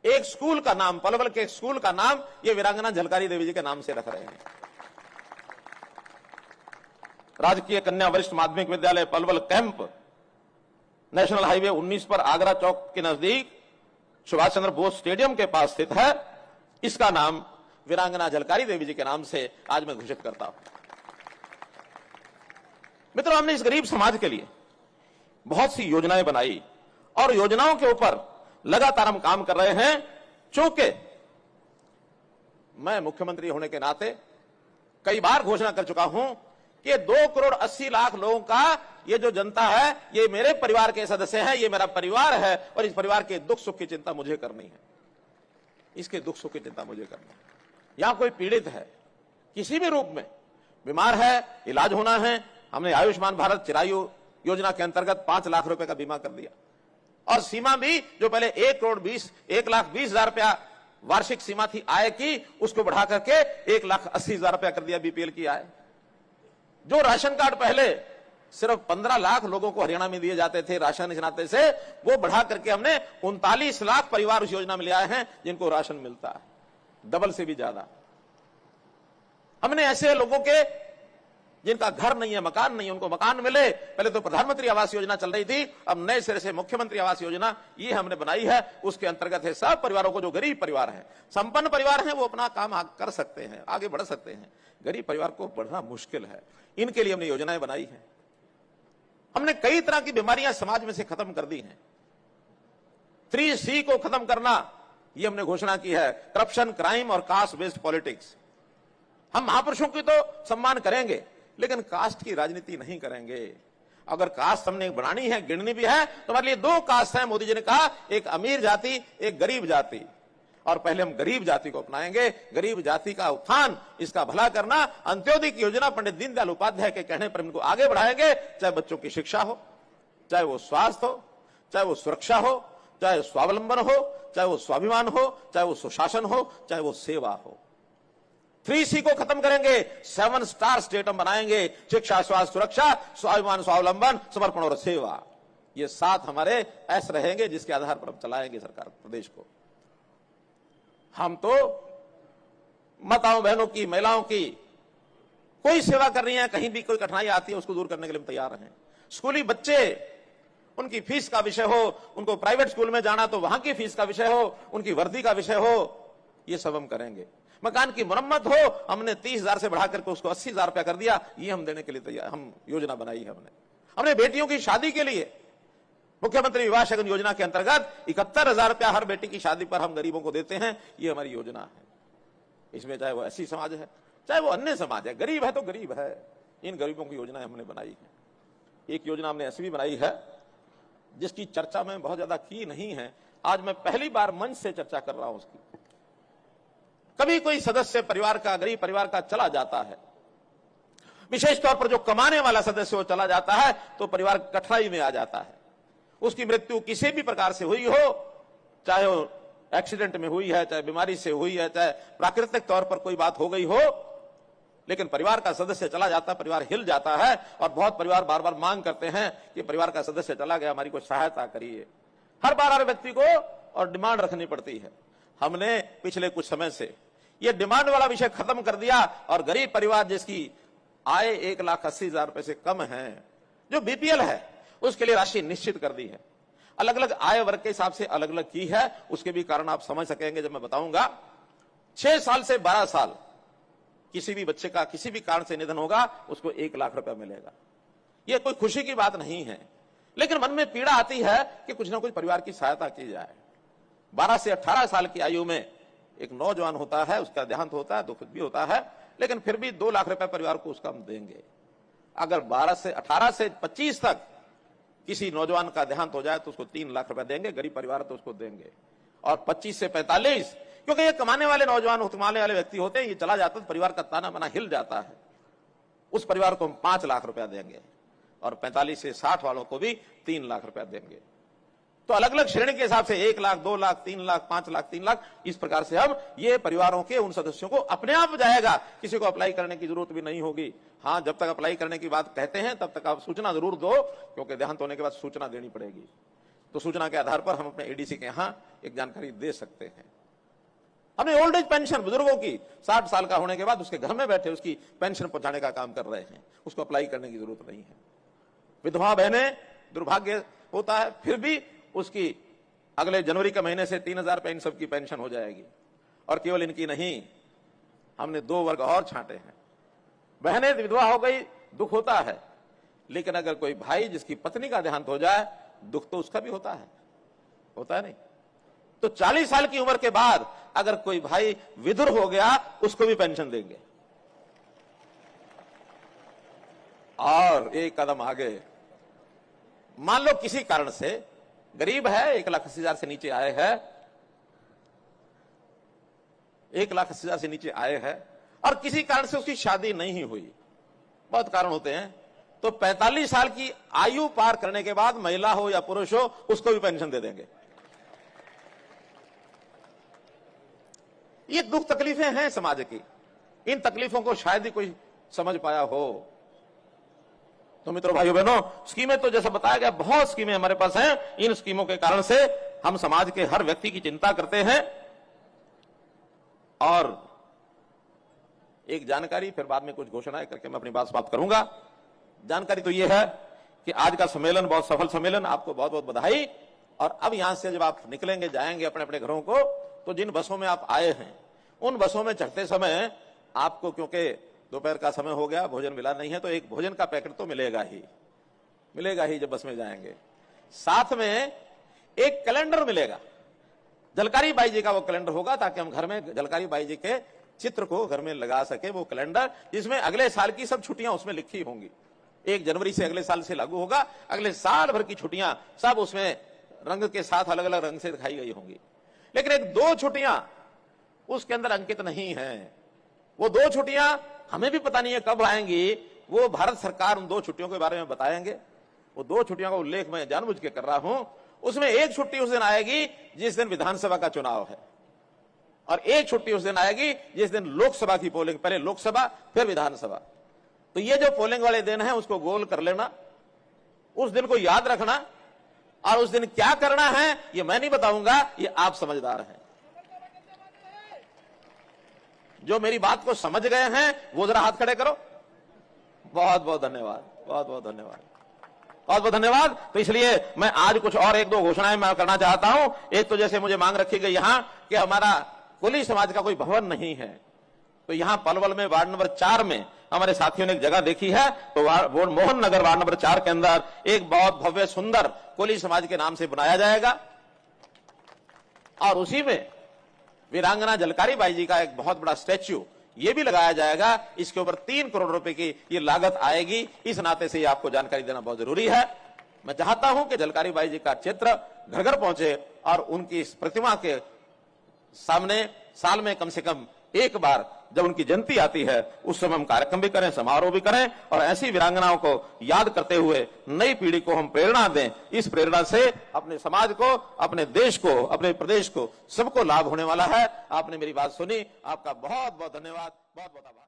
एक स्कूल का नाम, पलवल के एक स्कूल का नाम ये वीरांगना झलकारी देवी जी के नाम से रख रहे हैं। राजकीय कन्या वरिष्ठ माध्यमिक विद्यालय पलवल कैंप नेशनल हाईवे 19 पर आगरा चौक के नजदीक सुभाष चंद्र बोस स्टेडियम के पास स्थित है। इसका नाम वीरांगना झलकारी देवी जी के नाम से आज मैं घोषित करता हूं। मित्रों, हमने इस गरीब समाज के लिए बहुत सी योजनाएं बनाई और योजनाओं के ऊपर लगातार हम काम कर रहे हैं। चूंकि मैं मुख्यमंत्री होने के नाते कई बार घोषणा कर चुका हूं कि 2,80,00,000 लोगों का ये जो जनता है, ये मेरे परिवार के सदस्य हैं, ये मेरा परिवार है और इस परिवार के दुख सुख की चिंता मुझे करनी है। इसके दुख सुख की चिंता मुझे करनी है। यहां कोई पीड़ित है, किसी भी रूप में बीमार है, इलाज होना है, हमने आयुष्मान भारत चिरायु योजना के अंतर्गत 5 लाख रुपए का बीमा कर दिया और सीमा भी जो पहले 1,20,00,000 रुपया वार्षिक सीमा थी आय की, उसको बढ़ा करके 1,80,000 रुपया कर दिया बीपीएल की आय। जो राशन कार्ड पहले सिर्फ 15 लाख लोगों को हरियाणा में दिए जाते थे राशन इस नाते से, वो बढ़ा करके हमने 39 लाख परिवार उस योजना में ले आए हैं जिनको राशन मिलता है, डबल से भी ज्यादा। हमने ऐसे लोगों के जिनका घर नहीं है, मकान नहीं है, उनको मकान मिले। पहले तो प्रधानमंत्री आवास योजना चल रही थी, अब नए सिरे से मुख्यमंत्री आवास योजना ये हमने बनाई है। उसके अंतर्गत है सब परिवारों को, जो गरीब परिवार है, संपन्न परिवार है वो अपना काम कर सकते हैं, आगे बढ़ सकते हैं। गरीब परिवार को बढ़ना मुश्किल है, इनके लिए हमने योजनाएं बनाई है। हमने कई तरह की बीमारियां समाज में से खत्म कर दी हैं। 3C को खत्म करना ये हमने घोषणा की है, करप्शन, क्राइम और कास्ट बेस्ड पॉलिटिक्स। हम महापुरुषों की तो सम्मान करेंगे लेकिन कास्ट की राजनीति नहीं करेंगे। अगर कास्ट हमने बनानी है, गिननी भी है, तो हमारे लिए 2 कास्ट है। मोदी जी ने कहा एक अमीर जाति, एक गरीब जाति, और पहले हम गरीब जाति को अपनाएंगे। गरीब जाति का उत्थान, इसका भला करना, अंत्योदय की योजना पंडित दीनदयाल उपाध्याय के कहने पर इनको आगे बढ़ाएंगे। चाहे बच्चों की शिक्षा हो, चाहे वो स्वास्थ्य हो, चाहे वो सुरक्षा हो, चाहे स्वावलंबन हो, चाहे वो स्वाभिमान हो, चाहे वो सुशासन हो, चाहे वो सेवा हो। 3C को खत्म करेंगे, 7 स्टार स्टेट हम बनाएंगे। शिक्षा, स्वास्थ्य, सुरक्षा, स्वाभिमान, स्वावलंबन, समर्पण और सेवा। ये 7 हमारे ऐसे रहेंगे जिसके आधार पर हम चलाएंगे सरकार प्रदेश को। हम तो माताओं बहनों की, महिलाओं की कोई सेवा कर रही है, कहीं भी कोई कठिनाई आती है उसको दूर करने के लिए हम तैयार हैं। स्कूली बच्चे, उनकी फीस का विषय हो, उनको प्राइवेट स्कूल में जाना तो वहां की फीस का विषय हो, उनकी वर्दी का विषय हो, ये सब हम करेंगे। मकान की मरम्मत हो, हमने 30,000 से बढ़ा करके उसको 80,000 रुपया कर दिया, ये हम देने के लिए तैयार, हम योजना बनाई है। हमने बेटियों की शादी के लिए मुख्यमंत्री विवाह शगन योजना के अंतर्गत 71,000 रुपया हर बेटी की शादी पर हम गरीबों को देते हैं। ये हमारी योजना है। इसमें चाहे वो ऐसी समाज है, चाहे वो अन्य समाज है, गरीब है तो गरीब है, इन गरीबों की योजनाएं हमने बनाई है। एक योजना हमने ऐसी भी बनाई है जिसकी चर्चा में बहुत ज्यादा की नहीं है, आज मैं पहली बार मंच से चर्चा कर रहा हूं उसकी। कभी कोई सदस्य परिवार का, गरीब परिवार का चला जाता है, विशेष तौर पर जो कमाने वाला सदस्य वो चला जाता है तो परिवार कठिनाई में आ जाता है। उसकी मृत्यु किसी भी प्रकार से हुई हो, चाहे वो एक्सीडेंट में हुई है, चाहे बीमारी से हुई है, चाहे प्राकृतिक तौर पर कोई बात हो गई हो, लेकिन परिवार का सदस्य चला जाता है, परिवार हिल जाता है। और बहुत परिवार बार बार मांग करते हैं कि परिवार का सदस्य चला गया, हमारी कोई सहायता करिए। हर बार हर व्यक्ति को और डिमांड रखनी पड़ती है। हमने पिछले कुछ समय से ये डिमांड वाला विषय खत्म कर दिया और गरीब परिवार जिसकी आय 1,80,000 रुपए से कम है, जो बीपीएल है, उसके लिए राशि निश्चित कर दी है। अलग अलग आय वर्ग के हिसाब से अलग अलग की है, उसके भी कारण आप समझ सकेंगे जब मैं बताऊंगा। 6 साल से 12 साल किसी भी बच्चे का किसी भी कारण से निधन होगा, उसको 1 लाख रुपया मिलेगा। यह कोई खुशी की बात नहीं है, लेकिन मन में पीड़ा आती है कि कुछ ना कुछ परिवार की सहायता की जाए। 12 से 18 साल की आयु में एक नौजवान होता है, उसका देहांत होता है, दुख भी होता है, लेकिन फिर भी 2 लाख रुपए परिवार को उसका हम देंगे। अगर 18 से 25 तक किसी नौजवान का देहांत हो जाए तो उसको 3 लाख रुपए देंगे, गरीब परिवार तो उसको देंगे। और 25 से 45, क्योंकि ये कमाने वाले नौजवान, कमाने वाले व्यक्ति होते हैं, ये चला जाता है तो परिवार का ताना बाना हिल जाता है, उस परिवार को हम 5 लाख रुपया देंगे। और 45 से 60 वालों को भी 3 लाख रुपया देंगे। तो अलग अलग श्रेणी के हिसाब से 1 लाख, 2 लाख, 3 लाख, 5 लाख, 3 लाख, इस प्रकार से हम ये परिवारों के उन सदस्यों को अपने आप जाएगा, किसी को अप्लाई करने की जरूरत भी नहीं होगी। हाँ, जब तक अप्लाई करने की बात कहते हैं तब तक आप सूचना जरूर दो, क्योंकि देहांत होने के बाद सूचना देनी पड़ेगी। तो सूचना के आधार पर हम अपने एडीसी के यहां एक जानकारी दे सकते हैं। हमने ओल्ड एज पेंशन बुजुर्गों की 60 साल का होने के बाद उसके घर में बैठे उसकी पेंशन पहुंचाने का काम कर रहे हैं, उसको अप्लाई करने की जरूरत नहीं है। विधवा बहनें, दुर्भाग्य होता है, फिर भी उसकी अगले जनवरी के महीने से 3000 रुपए इन सबकी पेंशन हो जाएगी। और केवल इनकी नहीं, हमने 2 वर्ग और छांटे हैं। बहनें विधवा हो गई, दुख होता है, लेकिन अगर कोई भाई जिसकी पत्नी का देहांत हो जाए, दुख तो उसका भी होता है नहीं? तो 40 साल की उम्र के बाद अगर कोई भाई विधुर हो गया, उसको भी पेंशन देंगे। और एक कदम आगे, मान लो किसी कारण से गरीब है, 1,80,000 से नीचे आए है, 1,80,000 से नीचे आए है और किसी कारण से उसकी शादी नहीं हुई, बहुत कारण होते हैं, तो 45 साल की आयु पार करने के बाद महिला हो या पुरुष हो, उसको भी पेंशन दे देंगे। ये दुख तकलीफें हैं समाज की, इन तकलीफों को शायद ही कोई समझ पाया हो। तो मित्रों, भाइयों बहनों, स्कीमें तो जैसा बताया गया, बहुत स्कीमें हमारे पास हैं। इन स्कीमों के कारण से हम समाज के हर व्यक्ति की चिंता करते हैं। और एक जानकारी, फिर बाद में कुछ घोषणाएं करके मैं अपनी बात समाप्त करूंगा। जानकारी तो यह है कि आज का सम्मेलन बहुत सफल सम्मेलन, आपको बहुत बहुत बधाई। और अब यहां से जब आप निकलेंगे, जाएंगे अपने अपने घरों को, तो जिन बसों में आप आए हैं, उन बसों में चढ़ते समय आपको, क्योंकि दोपहर का समय हो गया, भोजन मिला नहीं है, तो एक भोजन का पैकेट तो मिलेगा ही जब बस में जाएंगे। साथ में एक कैलेंडर मिलेगा, झलकारी बाई जी का वो कैलेंडर होगा, ताकि हम घर में झलकारी बाई जी के चित्र को घर में लगा सके। वो कैलेंडर जिसमें अगले साल की सब छुट्टियां उसमें लिखी होंगी। 1 जनवरी से अगले साल से लागू होगा, अगले साल भर की छुट्टियां सब उसमें रंग के साथ अलग अलग रंग से दिखाई गई होंगी। लेकिन एक 2 छुट्टियां उसके अंदर अंकित नहीं है। वो 2 छुट्टियां हमें भी पता नहीं है कब आएंगी, वो भारत सरकार उन 2 छुट्टियों के बारे में बताएंगे। वो 2 छुट्टियों का उल्लेख मैं जानबूझ के कर रहा हूं। उसमें एक छुट्टी उस दिन आएगी जिस दिन विधानसभा का चुनाव है, और एक छुट्टी उस दिन आएगी जिस दिन लोकसभा की पोलिंग, पहले लोकसभा फिर विधानसभा। तो ये जो पोलिंग वाले दिन है, उसको गोल कर लेना, उस दिन को याद रखना। और उस दिन क्या करना है ये मैं नहीं बताऊंगा, ये आप समझदार हैं। जो मेरी बात को समझ गए हैं वो जरा हाथ खड़े करो। बहुत बहुत धन्यवाद, बहुत बहुत धन्यवाद, बहुत बहुत धन्यवाद। तो इसलिए मैं आज कुछ और 1-2 घोषणाएं मैं करना चाहता हूं। एक तो जैसे मुझे मांग रखी गई यहां कि हमारा कोली समाज का कोई भवन नहीं है, तो यहां पलवल में वार्ड नंबर 4 में हमारे साथियों ने एक जगह देखी है, तो वो मोहन नगर वार्ड नंबर 4 के अंदर एक बहुत भव्य सुंदर कोली समाज के नाम से बनाया जाएगा। और उसी में वीरांगना झलकारी बाई जी का एक बहुत बड़ा स्टैच्यू ये भी लगाया जाएगा। इसके ऊपर 3 करोड़ रुपए की ये लागत आएगी। इस नाते से ये आपको जानकारी देना बहुत जरूरी है। मैं चाहता हूं कि झलकारी बाई जी का चित्र घर घर पहुंचे और उनकी इस प्रतिमा के सामने साल में कम से कम एक बार जब उनकी जयंती आती है, उस समय हम कार्यक्रम भी करें, समारोह भी करें, और ऐसी वीरांगनाओं को याद करते हुए नई पीढ़ी को हम प्रेरणा दें। इस प्रेरणा से अपने समाज को, अपने देश को, अपने प्रदेश को, सबको लाभ होने वाला है। आपने मेरी बात सुनी, आपका बहुत बहुत धन्यवाद, बहुत बहुत आभार।